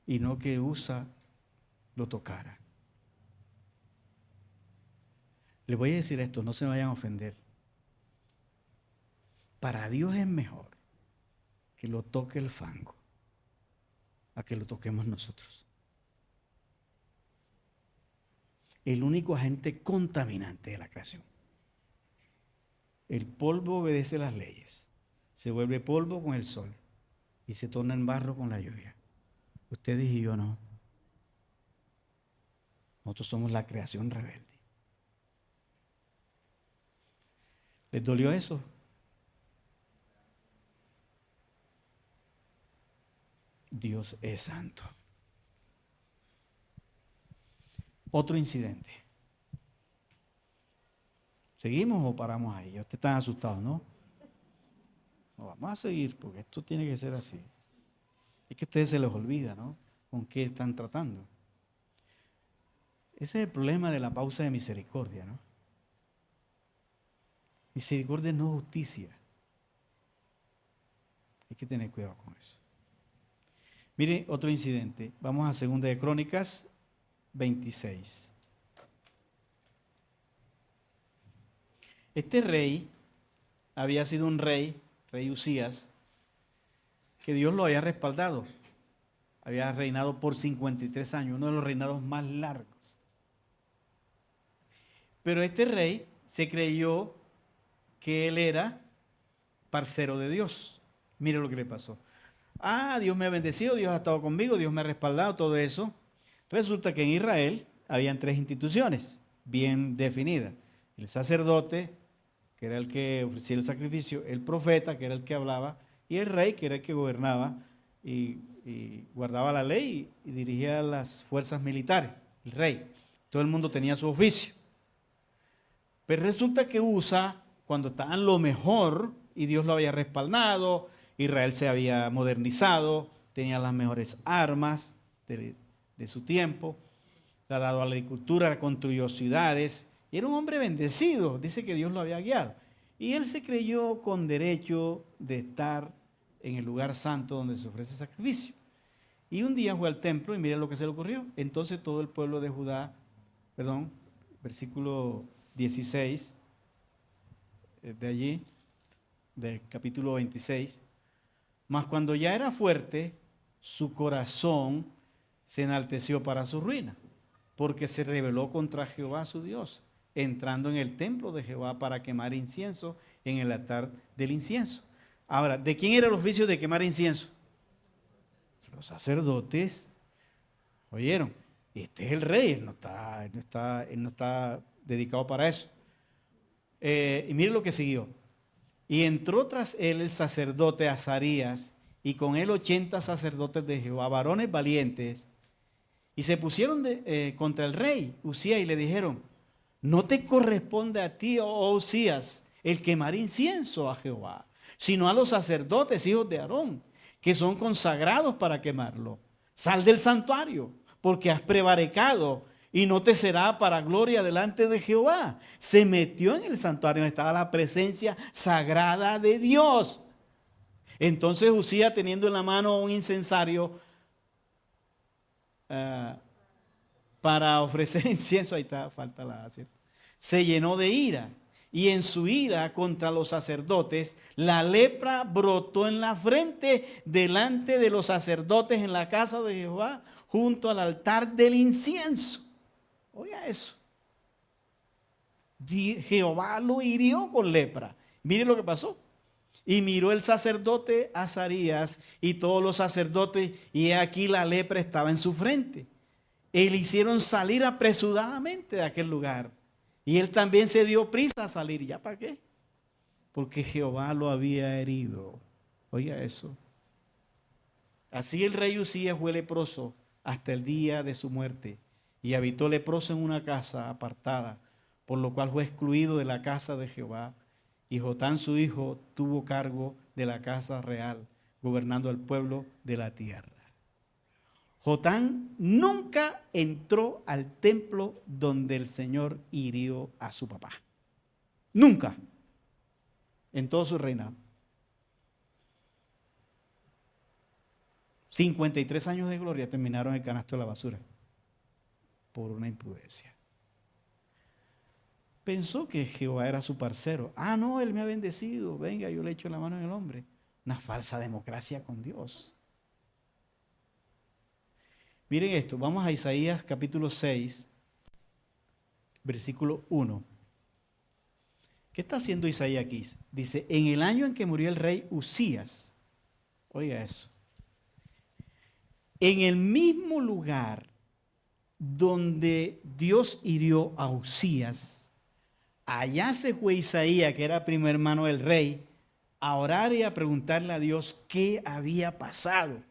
Y no que Usa lo tocara. Les voy a decir esto, no se vayan a ofender. Para Dios es mejor que lo toque el fango a que lo toquemos nosotros. El único agente contaminante de la creación. El polvo obedece las leyes. Se vuelve polvo con el sol y se torna en barro con la lluvia. Ustedes y yo no. Nosotros somos la creación rebelde. ¿Les dolió eso? Dios es santo. Otro incidente. ¿Seguimos o paramos ahí? Ya ustedes están asustados, ¿no? No, vamos a seguir porque esto tiene que ser así. Es que a ustedes se les olvida, ¿no? ¿Con qué están tratando? Ese es el problema de la pausa de misericordia, ¿no? Misericordia no es justicia. Hay que tener cuidado con eso. Mire otro incidente. Vamos a 2 de Crónicas 26. Este rey había sido un rey Usías, que Dios lo había respaldado. Había reinado por 53 años, uno de los reinados más largos. Pero este rey se creyó que él era parcero de Dios. Mire lo que le pasó. Dios me ha bendecido, Dios ha estado conmigo, Dios me ha respaldado, todo eso. Resulta que en Israel habían 3 instituciones bien definidas. El sacerdote, que era el que ofrecía el sacrificio, el profeta, que era el que hablaba, y el rey, que era el que gobernaba y guardaba la ley y dirigía las fuerzas militares, el rey. Todo el mundo tenía su oficio. Pero resulta que Usa, cuando estaba en lo mejor, y Dios lo había respaldado, Israel se había modernizado, tenía las mejores armas de su tiempo, le ha dado a la agricultura, construyó ciudades, y era un hombre bendecido, dice que Dios lo había guiado. Y él se creyó con derecho de estar en el lugar santo donde se ofrece sacrificio. Y un día fue al templo y mira lo que se le ocurrió. Entonces todo el pueblo de Judá, versículo 16, de allí, del capítulo 26, mas cuando ya era fuerte, su corazón se enalteció para su ruina, porque se rebeló contra Jehová su Dios, entrando en el templo de Jehová para quemar incienso en el altar del incienso. Ahora, ¿de quién era el oficio de quemar incienso? Los sacerdotes. ¿Oyeron? Este es el rey, él no está dedicado para eso. Y mire lo que siguió. Y entró tras él el sacerdote Azarías, y con él 80 sacerdotes de Jehová, varones valientes, y se pusieron contra el rey Usías y le dijeron: no te corresponde a ti, oh Usías, el quemar incienso a Jehová, sino a los sacerdotes, hijos de Aarón, que son consagrados para quemarlo. Sal del santuario, porque has prevaricado y no te será para gloria delante de Jehová. Se metió en el santuario donde estaba la presencia sagrada de Dios. Entonces Usías, teniendo en la mano un incensario para ofrecer incienso, ahí está, falta la, ¿cierto? Se llenó de ira. Y en su ira contra los sacerdotes, la lepra brotó en la frente delante de los sacerdotes en la casa de Jehová, junto al altar del incienso. Oiga eso. Jehová lo hirió con lepra. Mire lo que pasó. Y miró el sacerdote Azarías y todos los sacerdotes, y he aquí la lepra estaba en su frente. Y le hicieron salir apresuradamente de aquel lugar. Y él también se dio prisa a salir. ¿Ya para qué? Porque Jehová lo había herido. Oiga eso. Así el rey Usías fue leproso hasta el día de su muerte. Y habitó leproso en una casa apartada, por lo cual fue excluido de la casa de Jehová. Y Jotán su hijo tuvo cargo de la casa real, gobernando el pueblo de la tierra. Jotán nunca entró al templo donde el Señor hirió a su papá. Nunca. En todo su reinado. 53 años de gloria terminaron en el canasto de la basura por una imprudencia. Pensó que Jehová era su parcero. Ah, no, él me ha bendecido. Venga, yo le echo la mano en el hombre. Una falsa democracia con Dios. Miren esto, vamos a Isaías capítulo 6, versículo 1. ¿Qué está haciendo Isaías aquí? Dice, en el año en que murió el rey Usías, oiga eso, en el mismo lugar donde Dios hirió a Usías, allá se fue Isaías, que era primo hermano del rey, a orar y a preguntarle a Dios qué había pasado.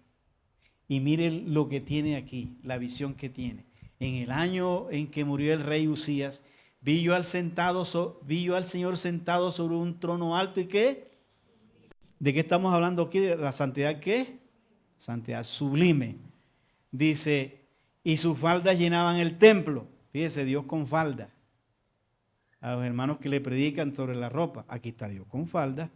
Y miren lo que tiene aquí, la visión que tiene. En el año en que murió el rey Usías, vi yo al Señor sentado sobre un trono alto. ¿Y qué? ¿De qué estamos hablando aquí? ¿De la santidad qué? Santidad sublime. Dice, y sus faldas llenaban el templo. Fíjese, Dios con falda. A los hermanos que le predican sobre la ropa. Aquí está Dios con falda.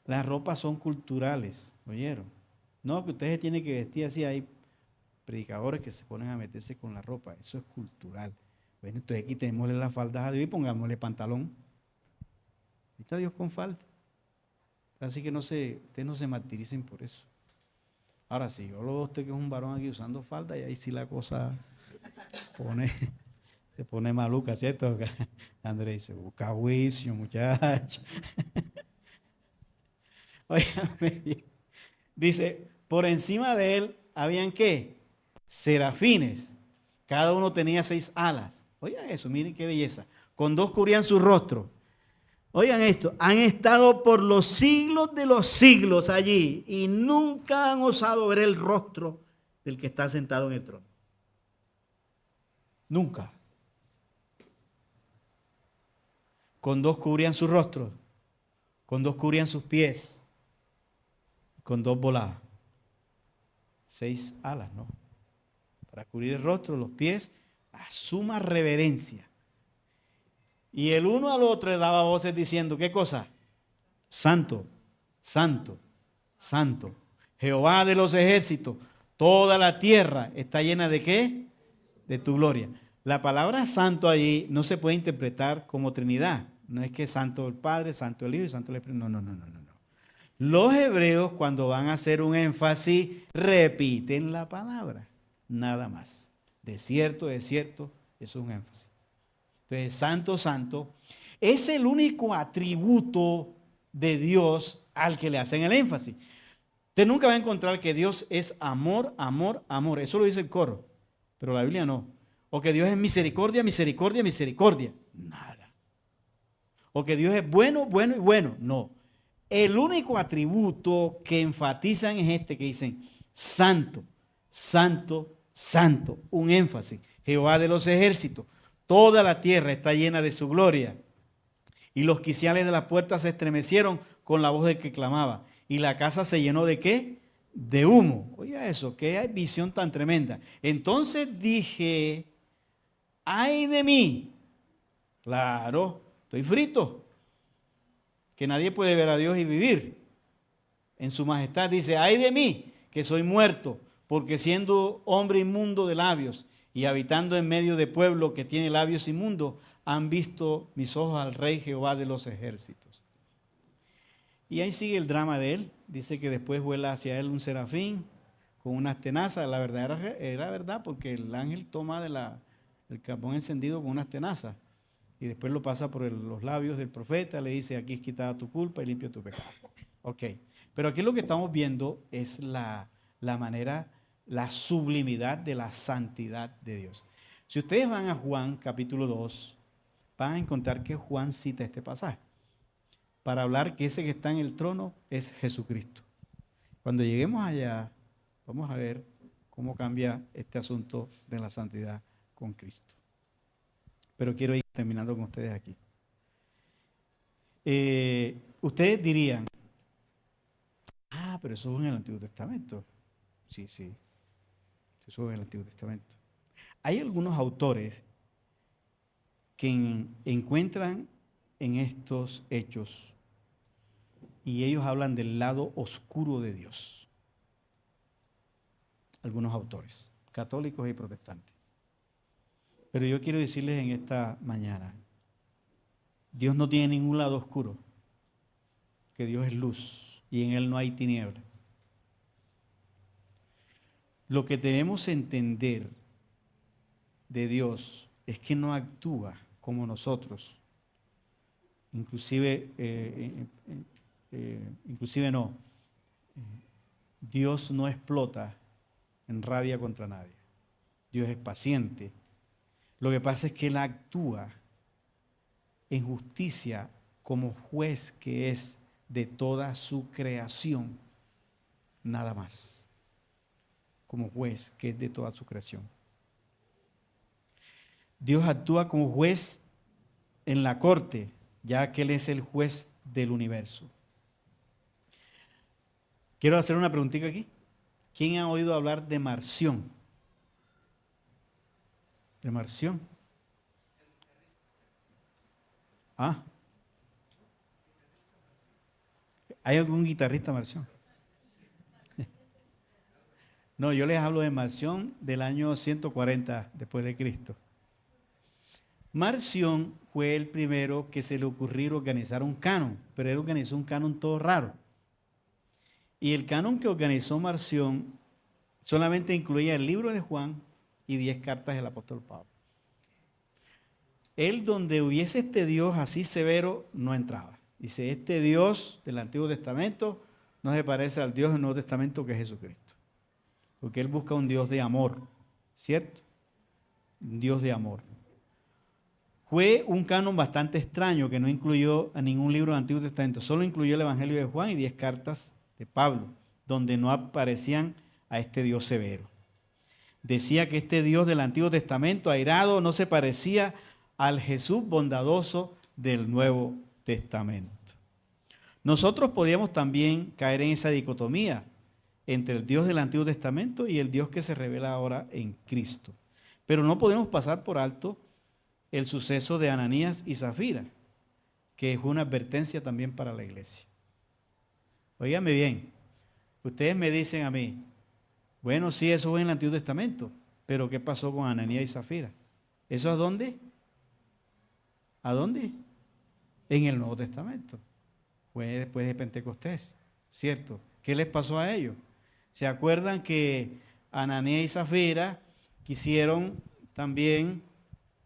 Las ropas son culturales, ¿oyeron? No, que ustedes tienen que vestir así. Hay predicadores que se ponen a meterse con la ropa. Eso es cultural. Bueno, entonces quitémosle las faldas a Dios y pongámosle pantalón. Ahí está Dios con falda. Así que ustedes no se martiricen por eso. Ahora sí, yo lo veo a usted que es un varón aquí usando falda y ahí sí la cosa se pone maluca, ¿cierto? Andrés dice, busca juicio, muchacho. Óigame, dice, por encima de él habían ¿qué? Serafines. Cada uno tenía 6 alas. Oigan eso, miren qué belleza. Con 2 cubrían su rostro. Oigan esto, han estado por los siglos de los siglos allí y nunca han osado ver el rostro del que está sentado en el trono. Nunca. Con 2 cubrían su rostro, con 2 cubrían sus pies, con 2 volaban. 6 alas, ¿no? Para cubrir el rostro, los pies, a suma reverencia. Y el uno al otro le daba voces diciendo, ¿qué cosa? Santo, santo, santo. Jehová de los ejércitos, toda la tierra está llena de ¿qué? De tu gloria. La palabra santo allí no se puede interpretar como Trinidad. No es que santo el Padre, santo el Hijo y santo el Espíritu. No. Los hebreos cuando van a hacer un énfasis repiten la palabra. Nada más. Desierto, desierto, eso es un énfasis. Entonces, santo, santo, es el único atributo de Dios al que le hacen el énfasis. Usted nunca va a encontrar que Dios es amor, amor, amor. Eso lo dice el coro, pero la Biblia no. O que Dios es misericordia, misericordia, misericordia. Nada. O que Dios es bueno, bueno y bueno. No. El único atributo que enfatizan es este que dicen santo, santo, santo. Un énfasis. Jehová de los ejércitos. Toda la tierra está llena de su gloria. Y los quiciales de las puertas se estremecieron con la voz del que clamaba. Y la casa se llenó ¿de qué? De humo. Oiga eso, qué visión tan tremenda. Entonces dije, ay de mí. Claro, estoy frito. Que nadie puede ver a Dios y vivir. En su majestad dice, ay de mí, que soy muerto, porque siendo hombre inmundo de labios y habitando en medio de pueblo que tiene labios inmundos, han visto mis ojos al Rey Jehová de los ejércitos. Y ahí sigue el drama de él. Dice que después vuela hacia él un serafín con unas tenazas. La verdad era verdad, porque el ángel toma el carbón encendido con unas tenazas y después lo pasa por los labios del profeta, le dice, aquí es quitada tu culpa y limpio tu pecado. Ok, pero aquí lo que estamos viendo es la manera, la sublimidad de la santidad de Dios. Si ustedes van a Juan capítulo 2, van a encontrar que Juan cita este pasaje para hablar que ese que está en el trono es Jesucristo. Cuando lleguemos allá, vamos a ver cómo cambia este asunto de la santidad con Cristo. Pero quiero ir terminando con ustedes aquí. Ustedes dirían, pero eso es en el Antiguo Testamento. Sí, eso es en el Antiguo Testamento. Hay algunos autores que encuentran en estos hechos y ellos hablan del lado oscuro de Dios. Algunos autores, católicos y protestantes. Pero yo quiero decirles en esta mañana, Dios no tiene ningún lado oscuro, que Dios es luz y en Él no hay tiniebla. Lo que debemos entender de Dios es que no actúa como nosotros, inclusive no. Dios no explota en rabia contra nadie. Dios es paciente. Lo que pasa es que Él actúa en justicia como juez que es de toda su creación, nada más. Como juez que es de toda su creación. Dios actúa como juez en la corte, ya que Él es el juez del universo. Quiero hacer una preguntita aquí. ¿Quién ha oído hablar de Marción? ¿De Marción? ¿Hay algún guitarrista Marción? No, yo les hablo de Marción del año 140 después de Cristo. Marción fue el primero que se le ocurrió organizar un canon, pero él organizó un canon todo raro. Y el canon que organizó Marción solamente incluía el libro de Juan y 10 cartas del apóstol Pablo. Él, donde hubiese este Dios así severo, no entraba. Dice, este Dios del Antiguo Testamento no se parece al Dios del Nuevo Testamento, que es Jesucristo. Porque Él busca un Dios de amor, ¿cierto? Un Dios de amor. Fue un canon bastante extraño que no incluyó a ningún libro del Antiguo Testamento. Solo incluyó el Evangelio de Juan y 10 cartas de Pablo, donde no aparecían a este Dios severo. Decía que este Dios del Antiguo Testamento, airado, no se parecía al Jesús bondadoso del Nuevo Testamento. Nosotros podíamos también caer en esa dicotomía entre el Dios del Antiguo Testamento y el Dios que se revela ahora en Cristo. Pero no podemos pasar por alto el suceso de Ananías y Zafira, que fue una advertencia también para la iglesia. Óigame bien, ustedes me dicen a mí, bueno, sí, eso fue en el Antiguo Testamento, pero ¿qué pasó con Ananías y Zafira? ¿Eso a dónde? ¿A dónde? En el Nuevo Testamento. Fue después de Pentecostés, ¿cierto? ¿Qué les pasó a ellos? ¿Se acuerdan que Ananías y Zafira quisieron también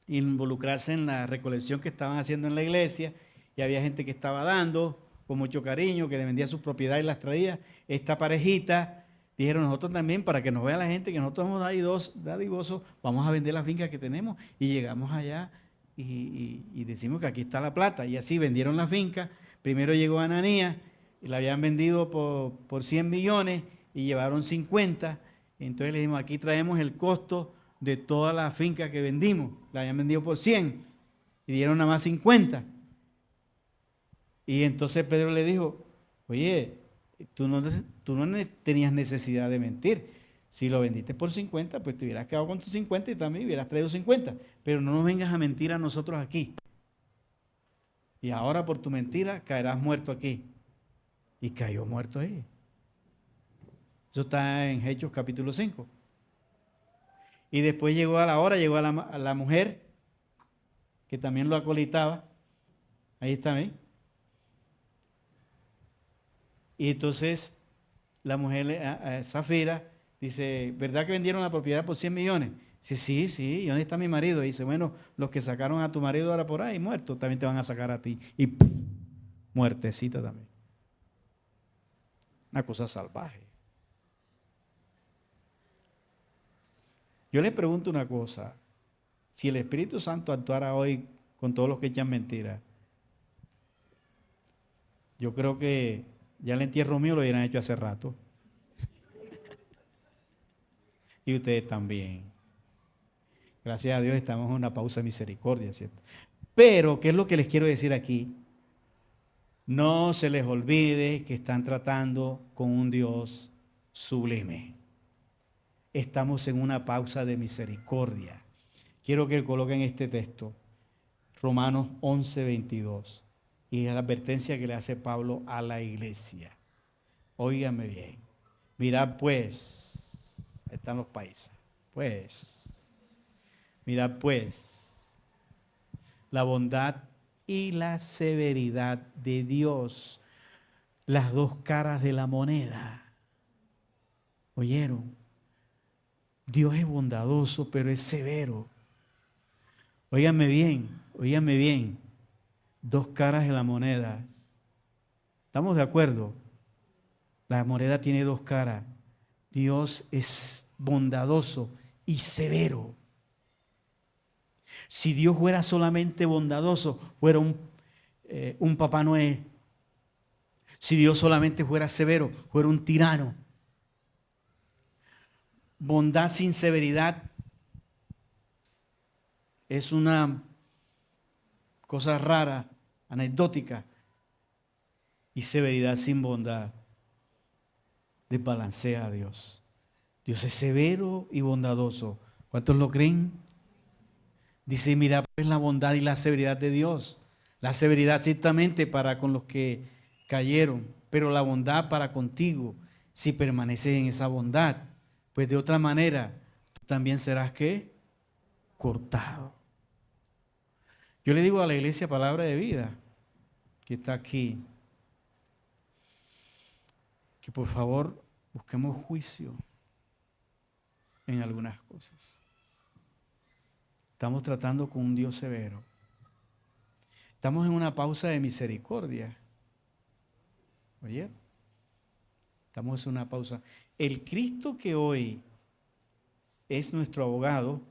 involucrarse en la recolección que estaban haciendo en la iglesia y había gente que estaba dando con mucho cariño, que le vendía sus propiedades y las traía? Esta parejita dijeron, nosotros también, para que nos vea la gente que nosotros somos dadivosos, vamos a vender las fincas que tenemos. Y llegamos allá y decimos que aquí está la plata. Y así vendieron la finca. Primero llegó Ananías y la habían vendido por 100 millones y llevaron 50. Entonces le dijimos, aquí traemos el costo de toda la finca que vendimos. La habían vendido por 100 y dieron nada más 50. Y entonces Pedro le dijo, oye, tú no tenías necesidad de mentir. Si lo vendiste por 50, pues te hubieras quedado con tus 50 y también hubieras traído 50. Pero no nos vengas a mentir a nosotros aquí. Y ahora por tu mentira caerás muerto aquí. Y cayó muerto ahí. Eso está en Hechos capítulo 5. Y después llegó a la mujer, que también lo acolitaba. Ahí está, ¿eh? Y entonces la mujer, Zafira, dice, ¿verdad que vendieron la propiedad por 100 millones? Dice, sí, sí, ¿y dónde está mi marido? Y dice, bueno, los que sacaron a tu marido ahora por ahí muerto, también te van a sacar a ti. Y ¡pum! Muertecita también. Una cosa salvaje. Yo les pregunto una cosa, si el Espíritu Santo actuara hoy con todos los que echan mentiras, yo creo que ya el entierro mío lo hubieran hecho hace rato. Y ustedes también. Gracias a Dios estamos en una pausa de misericordia, ¿cierto? Pero, ¿qué es lo que les quiero decir aquí? No se les olvide que están tratando con un Dios sublime. Estamos en una pausa de misericordia. Quiero que coloquen este texto, Romanos 11:22, y es la advertencia que le hace Pablo a la iglesia. Óigame bien. Mirad pues, ahí están los países. Mirad pues, la bondad y la severidad de Dios, las dos caras de la moneda. ¿Oyeron? Dios es bondadoso, pero es severo. Óigame bien, dos caras de la moneda. ¿Estamos de acuerdo? La moneda tiene dos caras. Dios es bondadoso y severo. Si Dios fuera solamente bondadoso, fuera un Papá Noé. Si Dios solamente fuera severo, fuera un tirano. Bondad sin severidad es una cosa rara, anecdótica. Y severidad sin bondad desbalancea a Dios. Dios es severo y bondadoso. ¿Cuántos lo creen? Dice, mira pues la bondad y la severidad de Dios. La severidad ciertamente para con los que cayeron, pero la bondad para contigo, si permaneces en esa bondad. Pues de otra manera, tú también serás, ¿qué? Cortado. Yo le digo a la iglesia Palabra de Vida, que está aquí, que por favor busquemos juicio en algunas cosas. Estamos tratando con un Dios severo. Estamos en una pausa de misericordia. ¿Oye? Estamos en una pausa. El Cristo que hoy es nuestro abogado,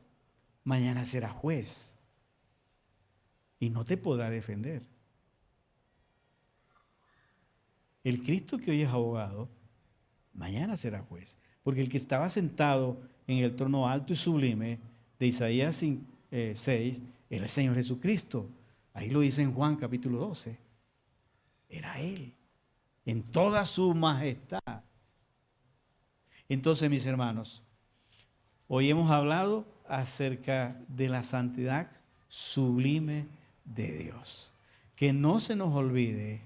mañana será juez. Y no te podrá defender. El Cristo que hoy es abogado, mañana será juez. Porque el que estaba sentado en el trono alto y sublime de Isaías 6, era el Señor Jesucristo. Ahí lo dice en Juan capítulo 12. Era Él, en toda su majestad. Entonces, mis hermanos, hoy hemos hablado acerca de la santidad sublime de Dios. Que no se nos olvide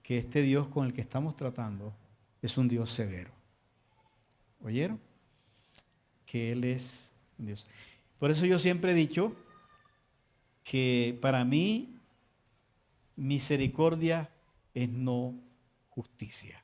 que este Dios con el que estamos tratando es un Dios severo. ¿Oyeron? Que Él es un Dios. Por eso yo siempre he dicho que para mí misericordia es no justicia.